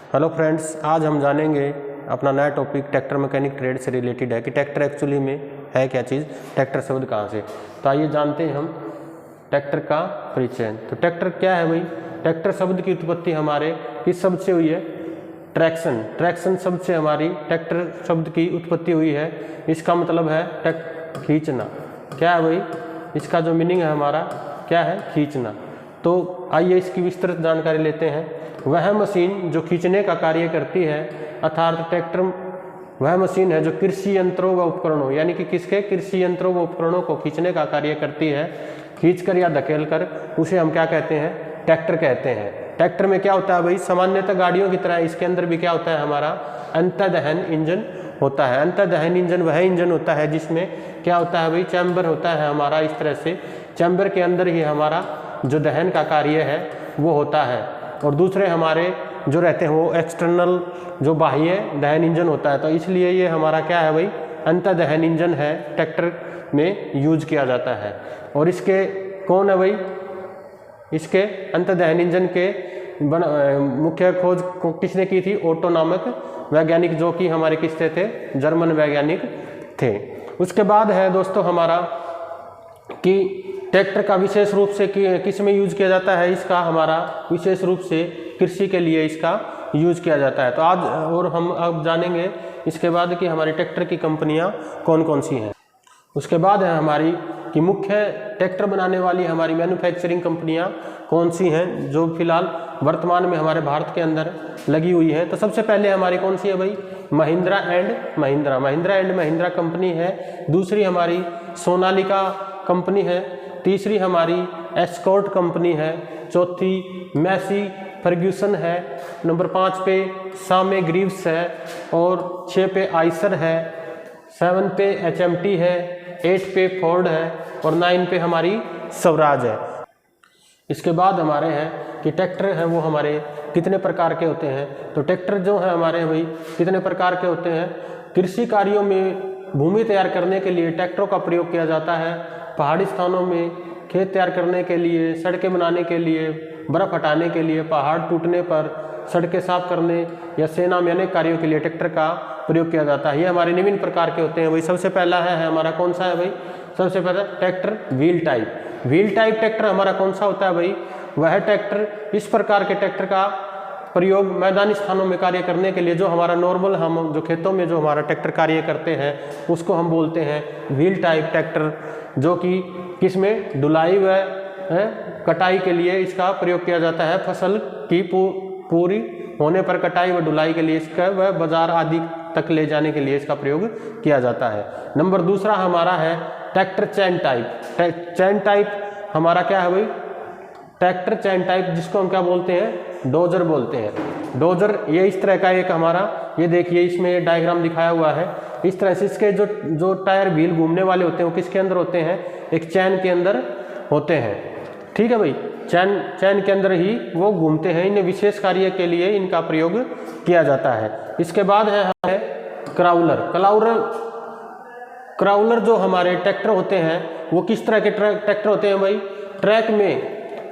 Hello friends, आज हम जानेंगे अपना नया टॉपिक ट्रैक्टर मैकेनिक ट्रेड से रिलेटेड है कि ट्रैक्टर एक्चुअली में है क्या चीज़, ट्रैक्टर शब्द कहाँ से। तो आइए जानते हैं हम ट्रैक्टर का परिचय। तो ट्रैक्टर क्या है भाई? ट्रैक्टर शब्द की उत्पत्ति हमारे किस शब्द से हुई है? ट्रैक्शन। ट्रैक्शन शब्द से हमारी ट्रैक्टर शब्द की उत्पत्ति हुई है। इसका मतलब है खींचना। क्या है भाई? इसका जो मीनिंग है हमारा क्या है? खींचना। तो आइए इसकी विस्तृत जानकारी लेते हैं। वह मशीन जो खींचने का कार्य करती है, अर्थात ट्रैक्टर वह मशीन है जो कृषि यंत्रों व उपकरणों, यानी कि किसके? कृषि यंत्रों व उपकरणों को खींचने का कार्य करती है। खींचकर या धकेलकर उसे हम क्या कहते हैं? ट्रैक्टर कहते हैं। ट्रैक्टर में क्या होता है भाई? सामान्यतः गाड़ियों की तरह इसके अंदर भी क्या होता है हमारा? अंतर्दहन इंजन होता है। अंतर्दहन इंजन वह इंजन होता है जिसमें क्या होता है भाई? चैम्बर होता है हमारा। इस तरह से चैम्बर के अंदर ही हमारा जो दहन का कार्य है वो होता है, और दूसरे हमारे जो रहते हैं वो एक्सटर्नल जो बाह्य दहन इंजन होता है। तो इसलिए ये हमारा क्या है भाई? अंतर्दहन इंजन है, ट्रैक्टर में यूज किया जाता है। और इसके कौन है भाई? इसके अंतर्दहन इंजन के मुख्य खोज को किसने की थी? ओटो नामक वैज्ञानिक, जो कि हमारे किससे थे? जर्मन वैज्ञानिक थे। उसके बाद है दोस्तों हमारा कि ट्रैक्टर का विशेष रूप से किस में यूज किया जाता है? इसका हमारा विशेष रूप से कृषि के लिए इसका यूज किया जाता है। तो आज और हम अब जानेंगे इसके बाद कि हमारी ट्रैक्टर की कंपनियां कौन कौन सी हैं। उसके बाद है हमारी कि मुख्य ट्रैक्टर बनाने वाली हमारी मैन्युफैक्चरिंग कंपनियां कौन सी हैं जो फिलहाल वर्तमान में हमारे भारत के अंदर लगी हुई हैं। तो सबसे पहले हमारी कौन सी है भाई? Mahindra and Mahindra. Mahindra and Mahindra company है। दूसरी हमारी सोनालिका कंपनी है। तीसरी हमारी एस्कॉर्ट कंपनी है। चौथी मैसी फर्ग्यूसन है। नंबर 5 पे सामे ग्रीव्स है, और 6 पे आइसर है, 7 पे HMT है, 8 पे फोर्ड है, और 9 पे हमारी स्वराज है। इसके बाद हमारे हैं कि ट्रैक्टर हैं वो हमारे कितने प्रकार के होते हैं। तो ट्रैक्टर जो है हमारे भाई कितने प्रकार के होते हैं? कृषि कार्यों में भूमि तैयार करने के लिए ट्रैक्टरों का प्रयोग किया जाता है। पहाड़ी स्थानों में खेत तैयार करने के लिए, सड़कें बनाने के लिए, बर्फ हटाने के लिए, पहाड़ टूटने पर सड़कें साफ करने या सेना में अनेक कार्यों के लिए ट्रैक्टर का प्रयोग किया जाता है। ये हमारे विभिन्न प्रकार के होते हैं भाई। सबसे पहला है हमारा कौन सा है भाई? सबसे पहला tractor wheel type. Wheel type tractor हमारा कौन सा होता है भाई? वह ट्रैक्टर, इस प्रकार के ट्रैक्टर का प्रयोग मैदानी स्थानों में कार्य करने के लिए, जो हमारा नॉर्मल हम जो खेतों में जो हमारा ट्रैक्टर कार्य करते हैं उसको हम बोलते हैं व्हील टाइप ट्रैक्टर, जो कि किसमें? ढुलाई व कटाई के लिए इसका प्रयोग किया जाता है। फसल की पूरी होने पर कटाई व ढुलाई के लिए इसका वह बाजार आदि तक ले जाने के लिए इसका प्रयोग किया जाता है। नंबर दूसरा हमारा है ट्रैक्टर चैन टाइप। चैन टाइप हमारा क्या है भाई? ट्रैक्टर चैन टाइप, जिसको हम क्या बोलते हैं? डोजर बोलते हैं। डोजर ये इस तरह का एक हमारा, ये देखिए इसमें डायग्राम दिखाया हुआ है। इस तरह से इसके जो टायर व्हील घूमने वाले होते हैं वो किसके अंदर होते हैं? एक चैन के अंदर होते हैं। ठीक है भाई, चैन के अंदर ही वो घूमते हैं। इन्हें विशेष कार्य के लिए इनका प्रयोग किया जाता है। इसके बाद है क्राउलर। क्राउलर जो हमारे ट्रैक्टर होते हैं वो किस तरह के ट्रैक्टर होते हैं भाई?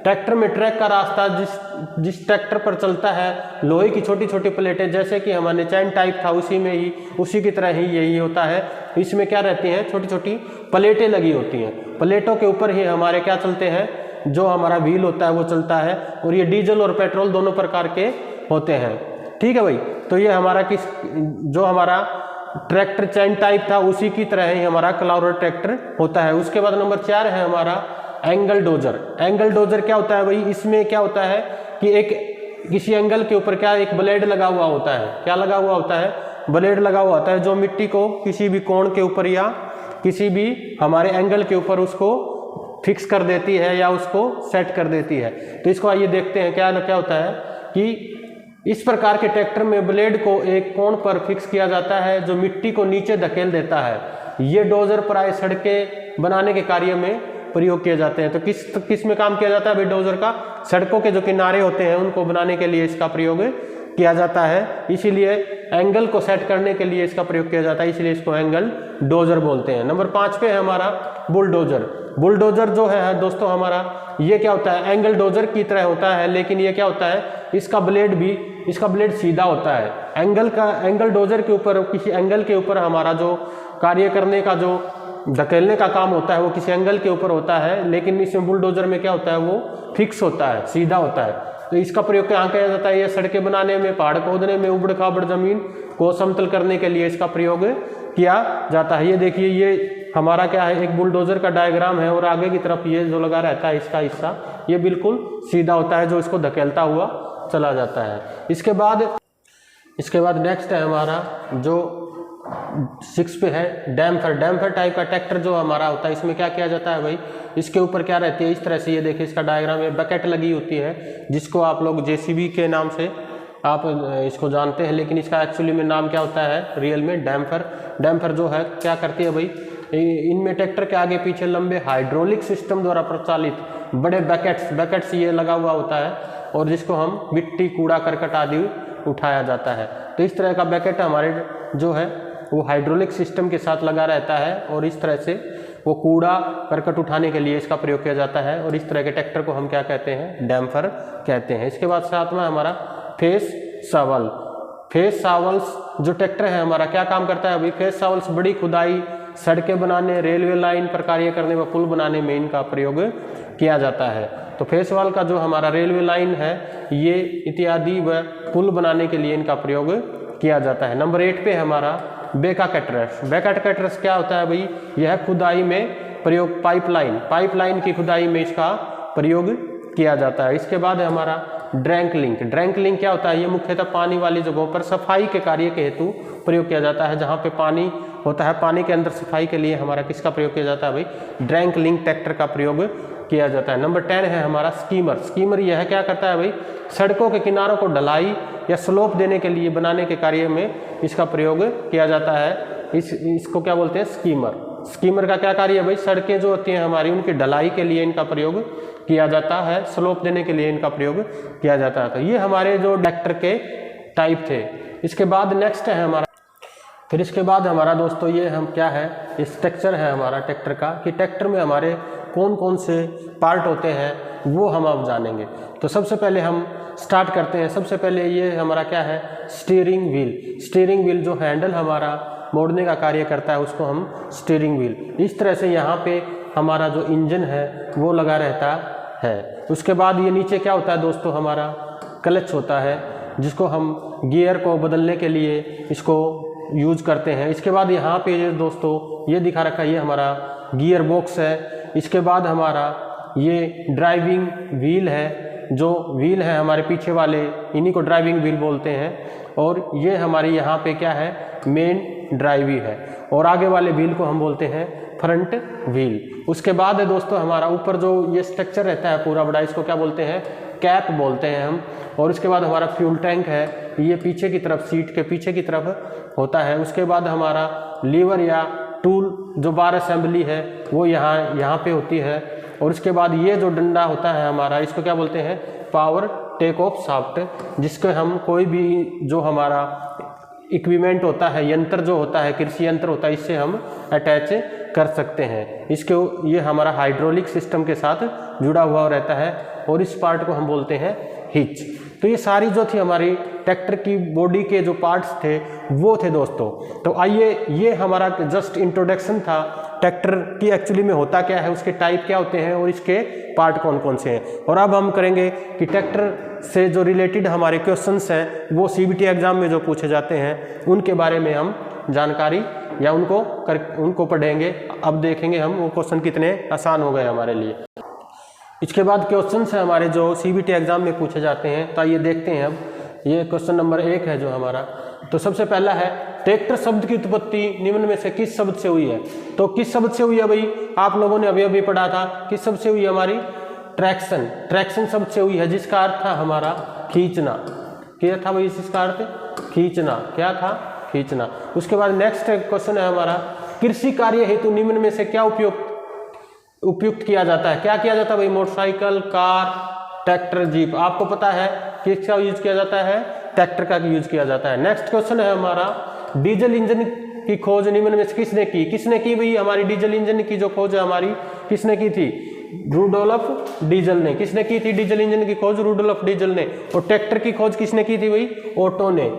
ट्रैक्टर में ट्रैक का रास्ता जिस ट्रैक्टर पर चलता है, लोहे की छोटी छोटी प्लेटें, जैसे कि हमारे चैन टाइप था उसी की तरह ही यही होता है। इसमें क्या रहती हैं? छोटी छोटी प्लेटें लगी होती हैं। प्लेटों के ऊपर ही हमारे क्या चलते हैं? जो हमारा व्हील होता है वो चलता है। और ये डीजल और पेट्रोल दोनों प्रकार के होते हैं। ठीक है भाई, तो ये हमारा जो हमारा ट्रैक्टर चैन टाइप था उसी की तरह ही हमारा क्राउलर ट्रैक्टर होता है। उसके बाद नंबर 4 है हमारा एंगल डोजर। एंगल डोजर क्या होता है भाई? इसमें क्या होता है कि किसी एंगल के ऊपर क्या एक ब्लेड लगा हुआ होता है। क्या लगा हुआ होता है? ब्लेड लगा हुआ होता है, जो मिट्टी को किसी भी कोण के ऊपर या किसी भी हमारे एंगल के ऊपर उसको फिक्स कर देती है या उसको सेट कर देती है। तो इसको आइए देखते हैं क्या होता है कि इस प्रकार के ट्रैक्टर में ब्लेड को एक कोण पर फिक्स किया जाता है जो मिट्टी को नीचे धकेल देता है। ये डोजर प्राय सड़कें बनाने के कार्य में प्रयोग किए जाते हैं। तो किस में काम किया जाता है भाई डोजर का? सड़कों के जो किनारे होते हैं उनको बनाने के लिए इसका प्रयोग किया जाता है। इसीलिए एंगल को सेट करने के लिए इसका प्रयोग किया जाता है, इसलिए इसको एंगल डोजर बोलते हैं। नंबर 5 पे है हमारा बुलडोजर। बुलडोजर जो है दोस्तों हमारा, ये क्या होता है, एंगल डोजर की तरह होता है, लेकिन ये क्या होता है, इसका ब्लेड सीधा होता है। एंगल डोजर के ऊपर, किसी एंगल के ऊपर हमारा जो कार्य करने का, जो धकेलने का काम होता है वो किसी एंगल के ऊपर होता है, लेकिन इसमें बुलडोजर में क्या होता है, वो फिक्स होता है, सीधा होता है। तो इसका प्रयोग कहाँ किया जाता है, ये सड़कें बनाने में, पहाड़ खोदने में, उबड़ खाबड़ जमीन को समतल करने के लिए इसका प्रयोग किया जाता है। ये देखिए, ये हमारा क्या है, एक बुलडोजर का डायग्राम है और आगे की तरफ ये जो लगा रहता है इसका हिस्सा, ये बिल्कुल सीधा होता है, जो इसको धकेलता हुआ चला जाता है। इसके बाद नेक्स्ट है हमारा जो 6 पे है डैम्पर। डैम्पर टाइप का ट्रैक्टर जो हमारा होता है, इसमें क्या किया जाता है भाई, इसके ऊपर क्या रहती है, इस तरह से, ये देखिए इसका डायग्राम है, बकेट लगी होती है, जिसको आप लोग जेसीबी के नाम से आप इसको जानते हैं, लेकिन इसका एक्चुअली में नाम क्या होता है रियल में, डैम्पर। डैम्पर जो है क्या करती है भाई, इनमें ट्रैक्टर के आगे पीछे लंबे हाइड्रोलिक सिस्टम द्वारा प्रचालित बड़े बकेट्स ये लगा हुआ होता है, और जिसको हम मिट्टी, कूड़ा, करकट आदि उठाया जाता है। तो इस तरह का बकेट हमारे जो है वो हाइड्रोलिक सिस्टम के साथ लगा रहता है, और इस तरह से वो कूड़ा करकट उठाने के लिए इसका प्रयोग किया जाता है, और इस तरह के ट्रैक्टर को हम क्या कहते हैं, डैम्पर कहते हैं। इसके बाद साथ में हमारा फेस शावल। फेस शावल्स जो ट्रैक्टर है हमारा क्या काम करता है अभी, फेस शावल्स बड़ी खुदाई, सड़कें बनाने, रेलवे लाइन पर कार्य करने व पुल बनाने में इनका प्रयोग किया जाता है। तो फेस वाल का जो हमारा रेलवे लाइन है, ये इत्यादि व पुल बनाने के लिए इनका प्रयोग किया जाता है। नंबर 8 पे हमारा बेका कटरस। बेका कटरस क्या होता है भाई, यह खुदाई में प्रयोग, पाइपलाइन की खुदाई में इसका प्रयोग किया जाता है। इसके बाद है हमारा ड्रैंक लिंक। ड्रैंक लिंक क्या होता है, ये मुख्यतः पानी वाली जगहों पर सफाई के कार्य के हेतु प्रयोग किया जाता है, जहाँ पे पानी होता है, पानी के अंदर सफाई के लिए हमारा किसका प्रयोग किया जाता है भाई, ड्रैंक लिंक ट्रैक्टर का प्रयोग किया जाता है। नंबर 10 है हमारा स्कीमर। स्कीमर यह क्या करता है भाई, सड़कों के किनारों को ढलाई या स्लोप देने के लिए बनाने के कार्य में इसका प्रयोग किया जाता है। इसको क्या बोलते हैं, स्कीमर। स्कीमर का क्या कार्य है भाई, सड़कें जो होती हैं हमारी, उनकी ढलाई के लिए इनका प्रयोग किया जाता है, स्लोप देने के लिए इनका प्रयोग किया जाता है। तो ये हमारे जो ट्रैक्टर के टाइप थे। इसके बाद नेक्स्ट है हमारा, फिर इसके बाद हमारा दोस्तों ये हम क्या है, स्ट्रक्चर है हमारा ट्रैक्टर का, कि ट्रैक्टर में हमारे कौन कौन से पार्ट होते हैं वो हम अब जानेंगे। तो सबसे पहले हम स्टार्ट करते हैं। सबसे पहले ये हमारा क्या है, स्टीयरिंग व्हील। स्टीयरिंग व्हील जो हैंडल हमारा मोड़ने का कार्य करता है, उसको हम स्टीयरिंग व्हील। इस तरह से यहाँ पे हमारा जो इंजन है वो लगा रहता है। उसके बाद ये नीचे क्या होता है दोस्तों, हमारा क्लच होता है, जिसको हम गियर को बदलने के लिए इसको यूज करते हैं। इसके बाद यहाँ पे दोस्तों ये दिखा रखा है, ये हमारा गियर बॉक्स है। इसके बाद हमारा ये ड्राइविंग व्हील है, जो व्हील है हमारे पीछे वाले, इन्हीं को ड्राइविंग व्हील बोलते हैं। और ये हमारी यहाँ पे क्या है, मेन ड्राइव है, और आगे वाले व्हील को हम बोलते हैं फ्रंट व्हील। उसके बाद है दोस्तों हमारा ऊपर जो ये स्ट्रक्चर रहता है पूरा बड़ा, इसको क्या बोलते हैं, कैप बोलते हैं हम। और उसके बाद हमारा फ्यूल टैंक है, ये पीछे की तरफ, सीट के पीछे की तरफ होता है। उसके बाद हमारा लीवर या टूल जो बार असेंबली है वो यहाँ पे होती है। और उसके बाद ये जो डंडा होता है हमारा, इसको क्या बोलते हैं, पावर टेक ऑफ शाफ्ट, जिसके हम कोई भी जो हमारा इक्विपमेंट होता है, यंत्र जो होता है, कृषि यंत्र होता है, इससे हम अटैच कर सकते हैं। इसके ये हमारा हाइड्रोलिक सिस्टम के साथ जुड़ा हुआ रहता है, और इस पार्ट को हम बोलते हैं हिच। तो ये सारी जो थी हमारी ट्रैक्टर की बॉडी के जो पार्ट्स थे वो थे दोस्तों। तो आइए, ये हमारा जस्ट इंट्रोडक्शन था ट्रैक्टर की एक्चुअली में होता क्या है, उसके टाइप क्या होते हैं और इसके पार्ट कौन कौन से हैं। और अब हम करेंगे कि ट्रैक्टर से जो रिलेटेड हमारे क्वेश्चंस हैं वो सीबीटी एग्जाम में जो पूछे जाते हैं उनके बारे में हम जानकारी या उनको पढ़ेंगे। अब देखेंगे हम वो क्वेश्चन कितने आसान हो गए हमारे लिए। इसके बाद क्वेश्चंस है हमारे जो सीबीटी एग्जाम में पूछे जाते हैं, तो ये देखते हैं। अब ये क्वेश्चन नंबर 1 है जो हमारा, तो सबसे पहला है, ट्रैक्टर शब्द की उत्पत्ति निम्न में से किस शब्द से हुई है। तो किस शब्द से हुई है भाई, आप लोगों ने अभी अभी पढ़ा था, किस शब्द से हुई है हमारी, ट्रैक्शन। ट्रैक्शन शब्द से हुई है, जिसका अर्थ था हमारा खींचना। क्या था भाई इसका अर्थ, खींचना। क्या था, खींचना। उसके बाद नेक्स्ट क्वेश्चन है हमारा, कृषि कार्य हेतु निम्न में से क्या उपयुक्त किया जाता है। क्या किया जाता है भाई, मोटरसाइकिल, कार, ट्रैक्टर, जीप। आपको पता है किसका यूज किया जाता है, ट्रैक्टर का यूज किया जाता है। नेक्स्ट क्वेश्चन है हमारा, डीजल इंजन की खोज निम्न में से किसने की? किसने की भाई? हमारी डीजल इंजन की जो खोज है हमारी किसने की थी? रूडोल्फ डीजल ने। किसने की थी डीजल इंजन की खोज? रूडोल्फ डीजल ने। और ट्रैक्टर की खोज किसने की थी भाई? ओटो ने।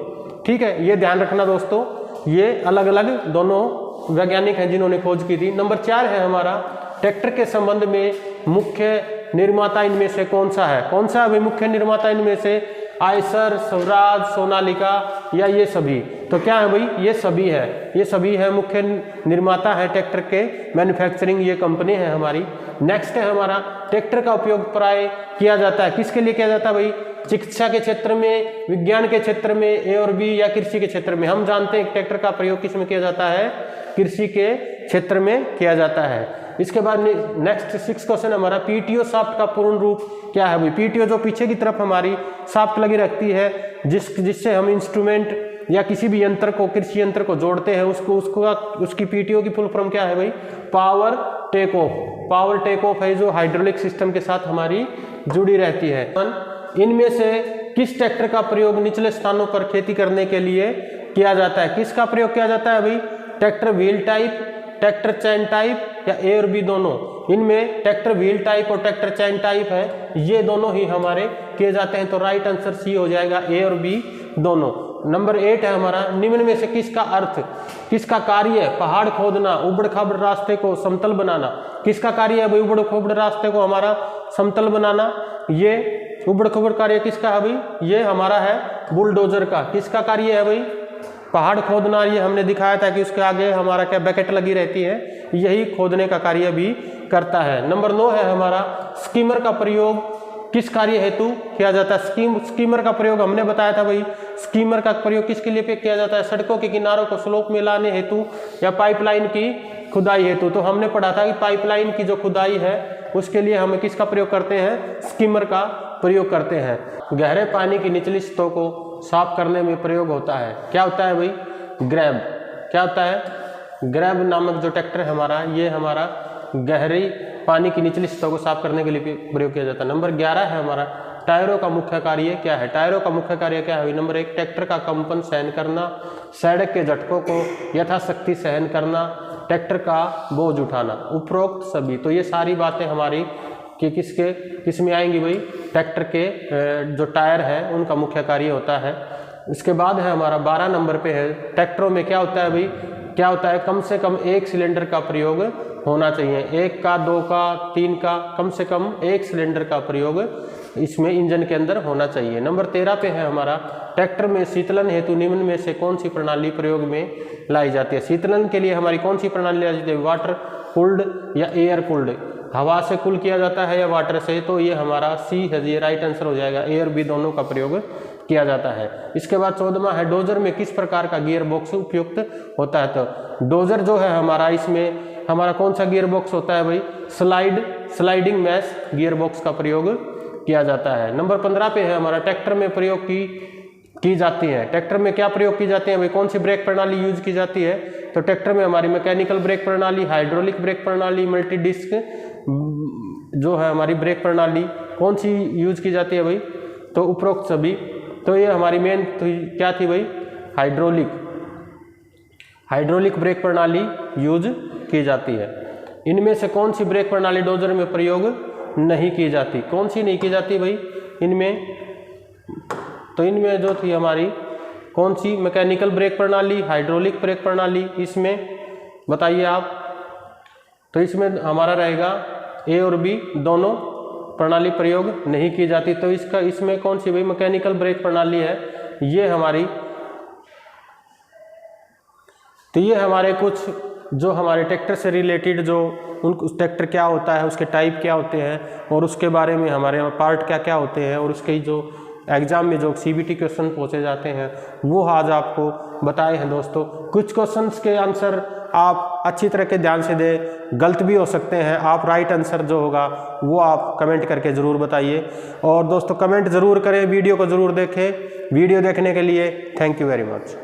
ठीक है, ये ध्यान रखना दोस्तों, ये अलग अलग दोनों वैज्ञानिक हैं जिन्होंने खोज की थी। नंबर 4 है हमारा, ट्रैक्टर के संबंध में मुख्य निर्माता इनमें से कौन सा है? कौन सा है भाई मुख्य निर्माता इनमें से? आयसर, स्वराज, सोनालिका या ये सभी? तो क्या है भाई? ये सभी है, ये सभी है मुख्य निर्माता है ट्रैक्टर के, मैन्युफैक्चरिंग ये कंपनी है हमारी। नेक्स्ट है हमारा, ट्रैक्टर का उपयोग प्राय किया जाता है, किसके लिए किया जाता है भाई? चिकित्सा के क्षेत्र में, विज्ञान के क्षेत्र में, ए और बी, या कृषि के क्षेत्र में? हम जानते हैं ट्रैक्टर का प्रयोग किस में किया जाता है? कृषि के क्षेत्र में किया जाता है। इसके बाद नेक्स्ट 6 क्वेश्चन हमारा, पीटीओ शाफ्ट का पूर्ण रूप क्या है भाई? पीटीओ जो पीछे की तरफ हमारी शाफ्ट लगी रहती है, जिससे हम इंस्ट्रूमेंट या किसी भी यंत्र को, कृषि यंत्र को जोड़ते हैं, उसकी पीटीओ की फुल फॉर्म क्या है भाई? Power take off. Power take off है जो हाइड्रोलिक सिस्टम के साथ हमारी जुड़ी रहती है। इनमें से किस ट्रैक्टर का प्रयोग निचले स्थानों पर खेती करने के लिए किया जाता है? किसका प्रयोग किया जाता है भाई? ट्रैक्टर व्हील टाइप, ट्रैक्टर चैन टाइप या ए और बी दोनों? इनमें ट्रैक्टर व्हील टाइप और ट्रैक्टर चैन टाइप है, ये दोनों ही हमारे किए जाते हैं। तो राइट आंसर सी हो जाएगा, ए और बी दोनों। नंबर 8 है हमारा, निम्न में से किसका अर्थ, किसका कार्य है पहाड़ खोदना, उबड़ खाबड़ रास्ते को समतल बनाना? किसका कार्य है भाई उबड़ खाबड़ रास्ते को हमारा समतल बनाना? ये उबड़ खाबड़ कार्य किसका है भाई? ये हमारा है बुलडोजर का। किसका कार्य है भाई? पहाड़ खोदना। ये हमने दिखाया था कि उसके आगे हमारा क्या बकेट लगी रहती है, यही खोदने का कार्य भी करता है। नंबर 9 है हमारा, स्कीमर का प्रयोग किस कार्य हेतु किया जाता है? स्कीमर का प्रयोग हमने बताया था भाई, स्कीमर का प्रयोग किसके लिए किया जाता है? सड़कों के किनारों को स्लोप में लाने हेतु या पाइपलाइन की खुदाई हेतु। तो हमने पढ़ा था कि पाइपलाइन की जो खुदाई है उसके लिए हम किसका प्रयोग करते हैं? स्कीमर का प्रयोग करते हैं। गहरे पानी की निचली सतहों को साफ करने में प्रयोग होता है, क्या होता है भाई? ग्रैब। क्या होता है? ग्रैब नामक जो ट्रैक्टर है हमारा, ये हमारा गहरी पानी की निचली सतहों को साफ करने के लिए प्रयोग किया जाता है। नंबर 11 है हमारा, टायरों का मुख्य कार्य क्या है? टायरों का मुख्य कार्य क्या है? नंबर 1, ट्रैक्टर का कंपन सहन करना, सड़क के झटकों को यथाशक्ति सहन करना, ट्रैक्टर का बोझ उठाना। उपरोक्त सभी, तो ये सारी बातें हमारी कि किस में आएंगी भाई? ट्रैक्टर के जो टायर है उनका मुख्य कार्य होता है। इसके बाद है हमारा 12 नंबर पे है, ट्रैक्टरों में क्या होता है भाई? क्या होता है? कम से कम 1 सिलेंडर का प्रयोग होना चाहिए। 1 का, 2 का, 3 का, कम से कम 1 सिलेंडर का प्रयोग इसमें इंजन के अंदर होना चाहिए। नंबर 13 पे है हमारा, ट्रैक्टर में शीतलन हेतु निम्न में से कौन सी प्रणाली प्रयोग में लाई जाती है? शीतलन के लिए हमारी कौन सी प्रणाली लाई जाती है? वाटर कूल्ड या एयर कूल्ड? हवा से कूल किया जाता है या वाटर से? तो ये हमारा सी है, ये राइट आंसर हो जाएगा। ए और बी दोनों का प्रयोग किया जाता है। इसके बाद 14वां है, डोजर में किस प्रकार का गियर बॉक्स उपयुक्त होता है? तो डोजर जो है हमारा, इसमें हमारा कौन सा गियर बॉक्स होता है भाई? स्लाइडिंग मैश गियर बॉक्स का प्रयोग किया जाता है। नंबर 15 पे है हमारा, ट्रैक्टर में प्रयोग की जाती है। ट्रैक्टर में क्या प्रयोग की जाती है भाई? कौन सी ब्रेक प्रणाली यूज की जाती है? तो ट्रैक्टर में हमारी मैकेनिकल ब्रेक प्रणाली, हाइड्रोलिक ब्रेक प्रणाली, मल्टी डिस्क जो है हमारी ब्रेक प्रणाली कौन सी यूज की जाती है भाई? तो उपरोक्त सभी। तो ये हमारी मेन क्या थी भाई? हाइड्रोलिक ब्रेक प्रणाली यूज की जाती है। इनमें से कौन सी ब्रेक प्रणाली डोजर में प्रयोग नहीं की जाती? कौन सी नहीं की जाती भाई इनमें? तो इनमें जो थी हमारी कौन सी? मैकेनिकल ब्रेक प्रणाली, हाइड्रोलिक ब्रेक प्रणाली, इसमें बताइए आप। तो इसमें हमारा रहेगा ए और बी दोनों प्रणाली प्रयोग नहीं की जाती। तो इसमें कौन सी भाई? मैकेनिकल ब्रेक प्रणाली है ये हमारी। तो ये हमारे कुछ जो हमारे ट्रैक्टर से रिलेटेड जो उस ट्रैक्टर क्या होता है, उसके टाइप क्या होते हैं और उसके बारे में हमारे पार्ट क्या क्या होते हैं और उसके जो एग्जाम में जो सीबीटी क्वेश्चन पूछे जाते हैं वो आज आपको बताए हैं दोस्तों। कुछ क्वेश्चंस के आंसर आप अच्छी तरह के ध्यान से दें, गलत भी हो सकते हैं। आप राइट आंसर जो होगा वो आप कमेंट करके ज़रूर बताइए। और दोस्तों कमेंट ज़रूर करें, वीडियो को ज़रूर देखें। वीडियो देखने के लिए थैंक यू वेरी मच।